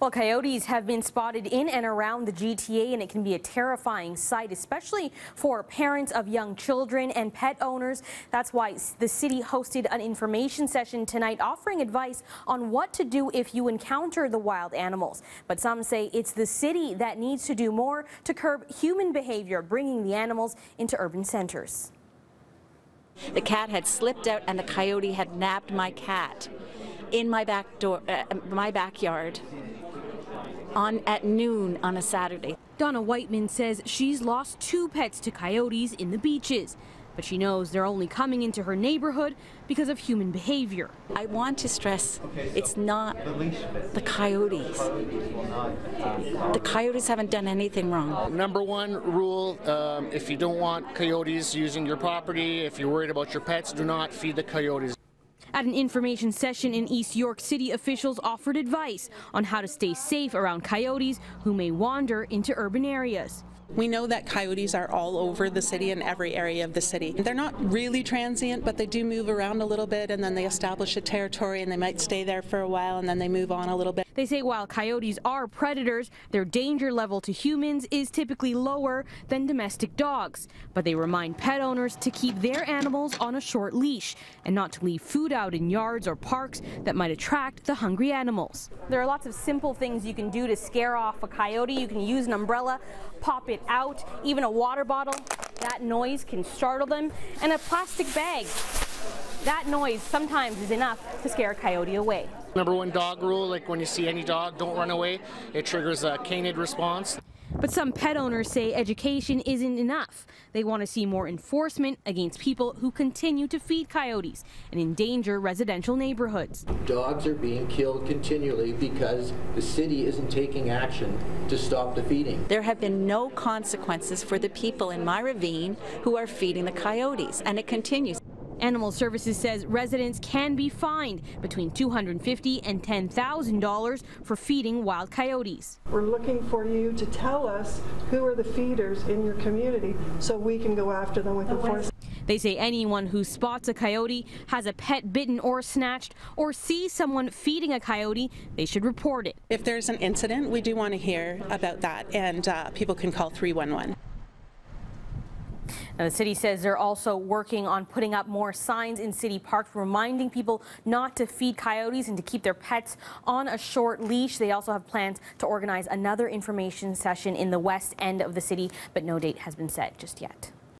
Well, coyotes have been spotted in and around the GTA, and it can be a terrifying sight, especially for parents of young children and pet owners. That's why the city hosted an information session tonight offering advice on what to do if you encounter the wild animals. But some say it's the city that needs to do more to curb human behavior, bringing the animals into urban centers. The cat had slipped out and the coyote had nabbed my cat in my backyard at noon on a Saturday. Donna Whiteman says she's lost 2 pets to coyotes in the beaches, but she knows they're only coming into her neighborhood because of human behavior. I want to stress it's not the coyotes. The coyotes haven't done anything wrong. Number one rule, if you don't want coyotes using your property, if you're worried about your pets, do not feed the coyotes. At an information session in East York City, officials offered advice on how to stay safe around coyotes who may wander into urban areas. We know that coyotes are all over the city and every area of the city. They're not really transient, but they do move around a little bit, and then they establish a territory and they might stay there for a while and then they move on a little bit. They say while coyotes are predators, their danger level to humans is typically lower than domestic dogs. But they remind pet owners to keep their animals on a short leash and not to leave food out in yards or parks that might attract the hungry animals. There are lots of simple things you can do to scare off a coyote. You can use an umbrella, pop it out, even a water bottle. That noise can startle them, and a plastic bag. That noise sometimes is enough to scare a coyote away. Number one dog rule, like when you see any dog, don't run away. It triggers a canid response. But some pet owners say education isn't enough. They want to see more enforcement against people who continue to feed coyotes and endanger residential neighborhoods. Dogs are being killed continually because the city isn't taking action to stop the feeding. There have been no consequences for the people in my ravine who are feeding the coyotes, and it continues. Animal Services says residents can be fined between $250 and $10,000 for feeding wild coyotes. We're looking for you to tell us who are the feeders in your community so we can go after them with enforcement. They say anyone who spots a coyote, has a pet bitten or snatched, or sees someone feeding a coyote, they should report it. If there's an incident, we do want to hear about that, and people can call 311. Now, the city says they're also working on putting up more signs in city parks, reminding people not to feed coyotes and to keep their pets on a short leash. They also have plans to organize another information session in the west end of the city, but no date has been set just yet.